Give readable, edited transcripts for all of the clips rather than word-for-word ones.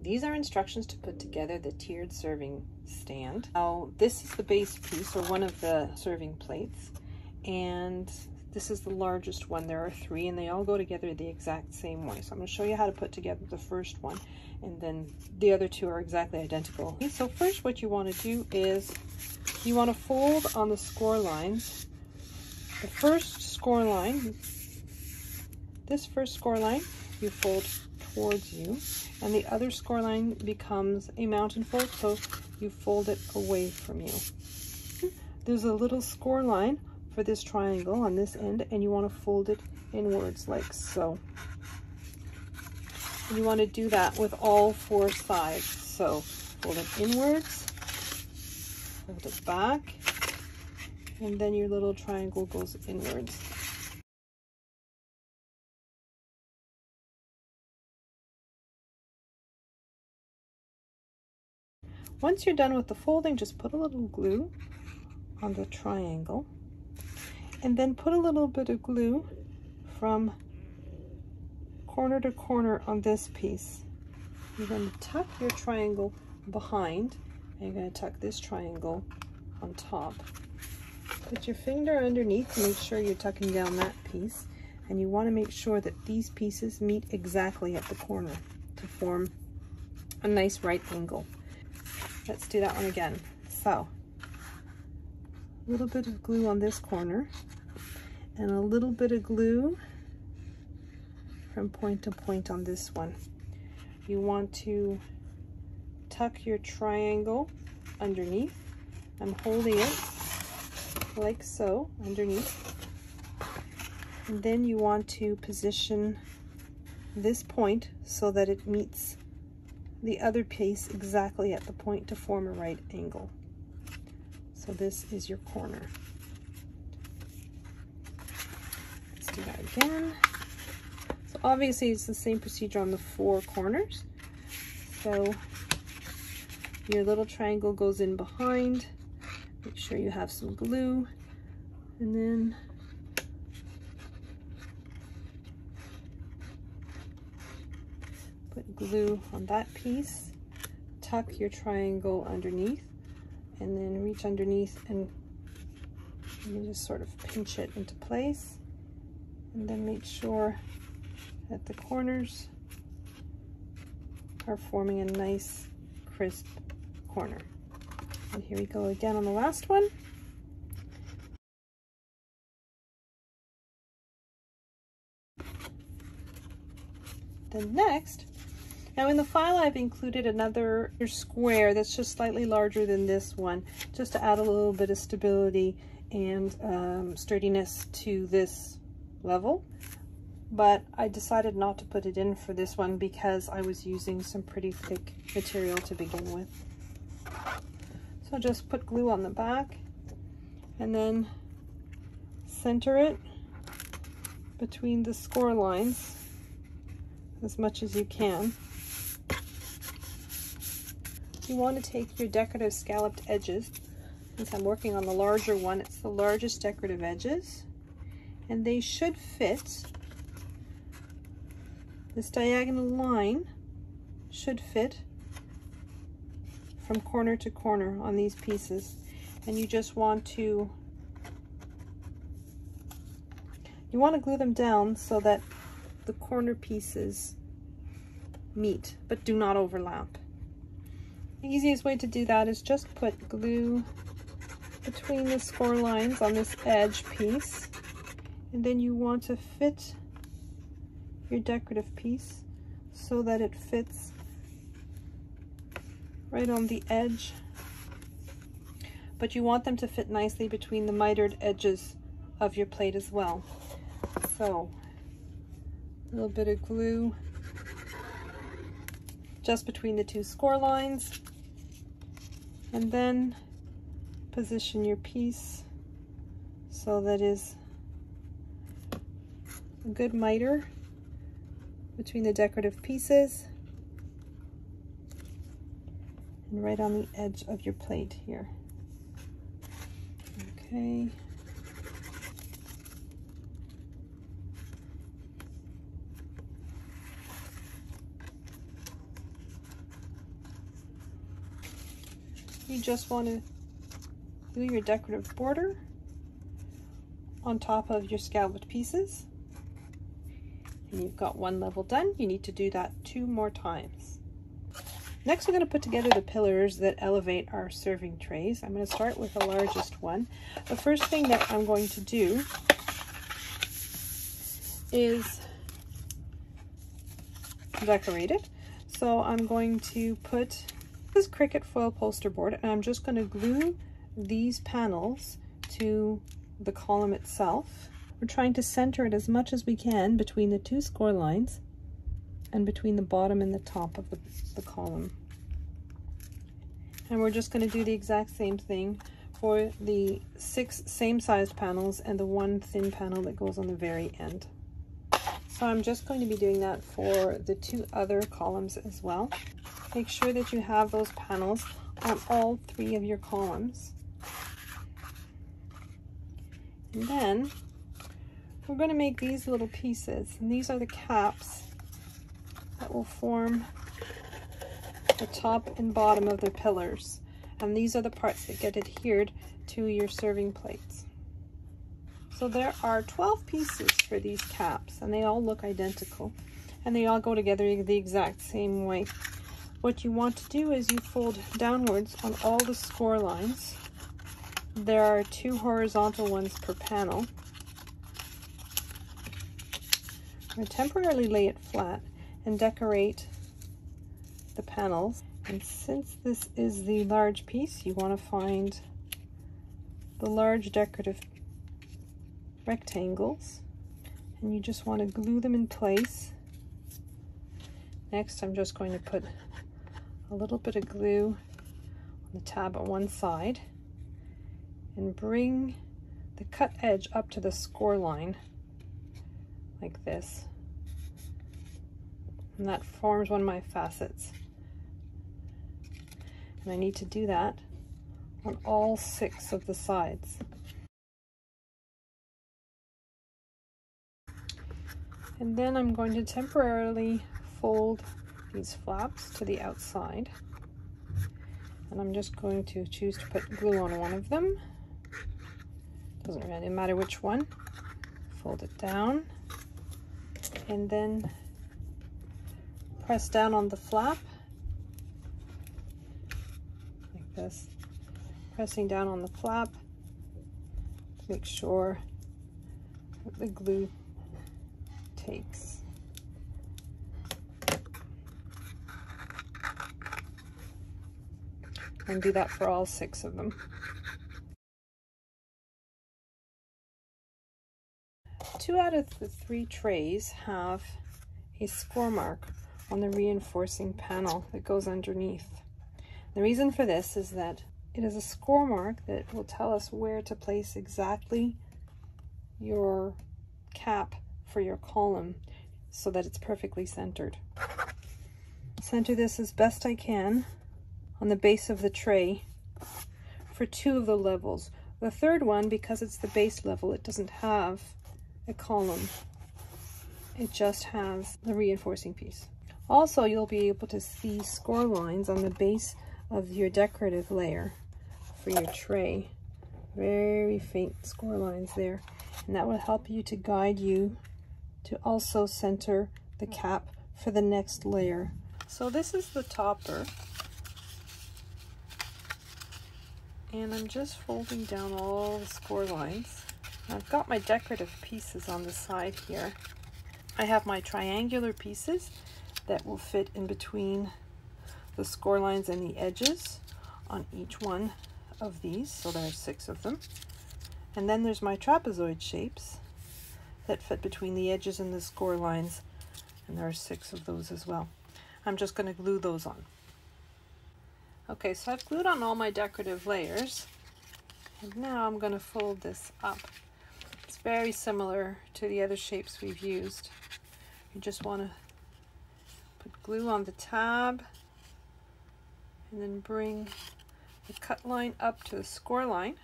these are instructions to put together the tiered serving stand. Now, this is the base piece, or one of the serving plates, and this is the largest one. There are 3, and they all go together the exact same way. So I'm going to show you how to put together the first one, and then the other 2 are exactly identical. So first, what you want to do is you want to fold on the score lines. The first score line, this first score line, you fold towards you, and the other score line becomes a mountain fold, so you fold it away from you. There's a little score line for this triangle on this end, and you want to fold it inwards like so. And you want to do that with all 4 sides. So fold it inwards, fold it back, and then your little triangle goes inwards. Once you're done with the folding, just put a little glue on the triangle, and then put a little bit of glue from corner to corner on this piece. You're going to tuck your triangle behind, and you're going to tuck this triangle on top. Put your finger underneath to make sure you're tucking down that piece, and you want to make sure that these pieces meet exactly at the corner to form a nice right angle. Let's do that one again. So, a little bit of glue on this corner, and a little bit of glue from point to point on this one. You want to tuck your triangle underneath. I'm holding it like so underneath, and then you want to position this point so that it meets the other piece exactly at the point to form a right angle. So this is your corner. Let's do that again. So obviously it's the same procedure on the 4 corners. So your little triangle goes in behind. Make sure you have some glue, and then put glue on that piece, tuck your triangle underneath, and then reach underneath and you just sort of pinch it into place, and then make sure that the corners are forming a nice crisp corner. And here we go again on the last one. Then next, now in the file I've included another square that's just slightly larger than this one, just to add a little bit of stability and sturdiness to this level. But I decided not to put it in for this one because I was using some pretty thick material to begin with. So just put glue on the back, and then center it between the score lines as much as you can. You want to take your decorative scalloped edges. Since I'm working on the larger one, it's the largest decorative edges, and they should fit. This diagonal line should fit from corner to corner on these pieces, and you just want to glue them down so that the corner pieces meet but do not overlap. The easiest way to do that is just put glue between the score lines on this edge piece, and then you want to fit your decorative piece so that it fits right on the edge, but you want them to fit nicely between the mitered edges of your plate as well. So a little bit of glue just between the 2 score lines, and then position your piece so that is a good miter between the decorative pieces and right on the edge of your plate here. Okay. you just want to glue your decorative border on top of your scalloped pieces. And you've got one level done. You need to do that 2 more times. Next, we're going to put together the pillars that elevate our serving trays. I'm going to start with the largest one. The first thing that I'm going to do is decorate it. So I'm going to put this Cricut foil poster board, and I'm just going to glue these panels to the column itself. We're trying to center it as much as we can between the 2 score lines and between the bottom and the top of the column. And we're just going to do the exact same thing for the 6 same-sized panels and the 1 thin panel that goes on the very end. So I'm just going to be doing that for the 2 other columns as well. Make sure that you have those panels on all 3 of your columns. And then we're going to make these little pieces, and these are the caps that will form the top and bottom of the pillars. And these are the parts that get adhered to your serving plates. So there are 12 pieces for these caps, and they all look identical, and they all go together the exact same way. What you want to do is you fold downwards on all the score lines. There are 2 horizontal ones per panel. I'm going to temporarily lay it flat and decorate the panels. And since this is the large piece, you want to find the large decorative rectangles, and you just want to glue them in place. Next, I'm just going to put a little bit of glue on the tab on one side and bring the cut edge up to the score line like this, and that forms one of my facets. And I need to do that on all 6 of the sides. And then I'm going to temporarily fold these flaps to the outside, and I'm just going to choose to put glue on one of them. Doesn't really matter which one. Fold it down and then press down on the flap like this, pressing down on the flap to make sure that the glue takes. And do that for all 6 of them. 2 out of the 3 trays have a score mark on the reinforcing panel that goes underneath. The reason for this is that it is a score mark that will tell us where to place exactly your cap for your column so that it's perfectly centered. Center this as best I can on the base of the tray for 2 of the levels. The third one, because it's the base level, it doesn't have a column. It just has the reinforcing piece. Also, you'll be able to see score lines on the base of your decorative layer for your tray. Very faint score lines there. And that will help you to guide you to also center the cap for the next layer. So this is the topper. And I'm just folding down all the score lines. I've got my decorative pieces on the side here. I have my triangular pieces that will fit in between the score lines and the edges on each one of these, so there are 6 of them. And then there's my trapezoid shapes that fit between the edges and the score lines, and there are 6 of those as well. I'm just going to glue those on. Okay, so I've glued on all my decorative layers, and now I'm going to fold this up. It's very similar to the other shapes we've used. You just want to put glue on the tab and then bring the cut line up to the score line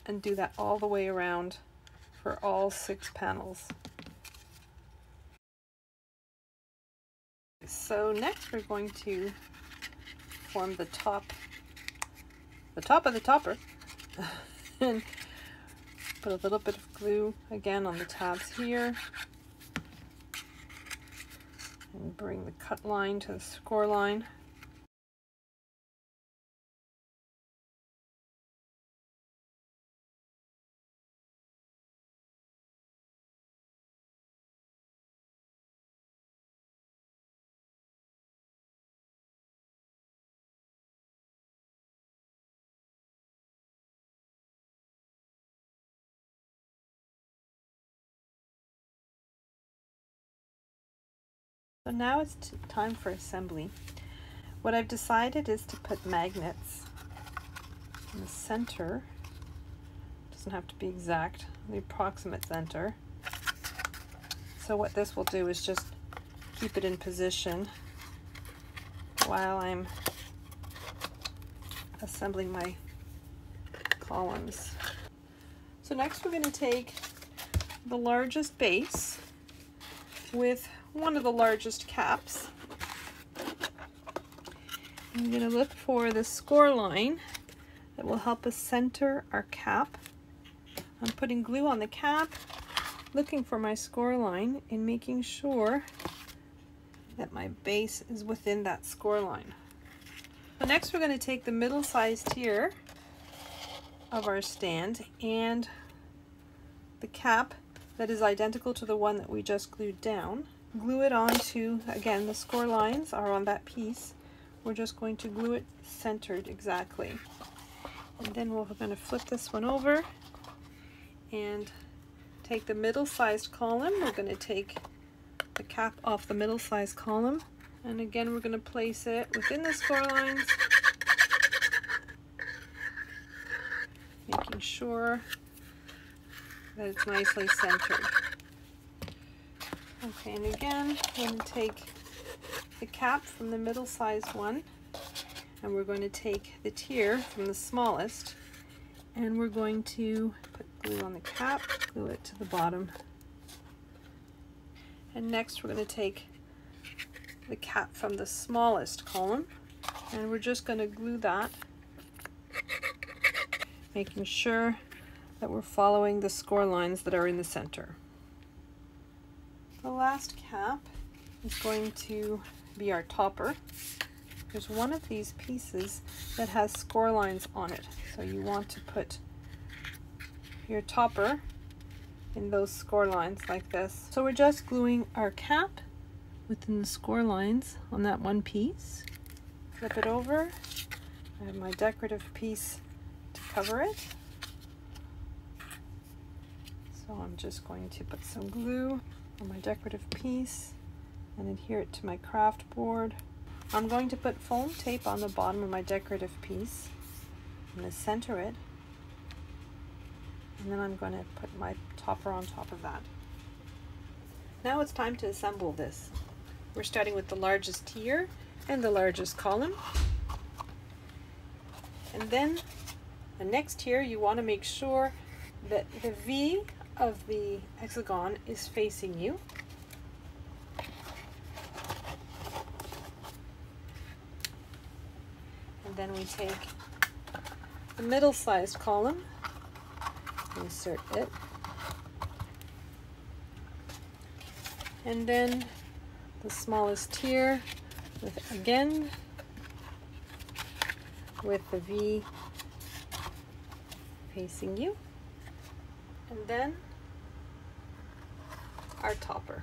and do that all the way around for all 6 panels. So next we're going to form the top the top of the topper. And put a little bit of glue again on the tabs here. And bring the cut line to the score line. So now it's time for assembly. What I've decided is to put magnets in the center. Doesn't have to be exact, the approximate center. So what this will do is just keep it in position while I'm assembling my columns. So next we're going to take the largest base with one of the largest caps. I'm going to look for the score line that will help us center our cap. I'm putting glue on the cap, looking for my score line and making sure that my base is within that score line. So next we're going to take the middle-sized tier of our stand and the cap that is identical to the one that we just glued down. Glue it onto, again, the score lines are on that piece. We're just going to glue it centered exactly. And then we're going to flip this one over and take the middle-sized column. We're going to take the cap off the middle-sized column. And again, we're going to place it within the score lines, making sure that it's nicely centered. Okay, and again, we're going to take the cap from the middle-sized one, and we're going to take the tier from the smallest, and we're going to put glue on the cap, glue it to the bottom. And next we're going to take the cap from the smallest column, and we're just going to glue that, making sure that we're following the score lines that are in the center. The last cap is going to be our topper. There's one of these pieces that has score lines on it, so you want to put your topper in those score lines like this. So we're just gluing our cap within the score lines on that one piece. Flip it over. I have my decorative piece to cover it. So I'm just going to put some glue on my decorative piece and adhere it to my craft board. I'm going to put foam tape on the bottom of my decorative piece. I'm going to center it, and then I'm going to put my topper on top of that. Now it's time to assemble this. We're starting with the largest tier and the largest column. And then the next tier, you want to make sure that the V of the hexagon is facing you. And then we take the middle-sized column, insert it, and then the smallest tier with, again, with the V facing you. And then our topper.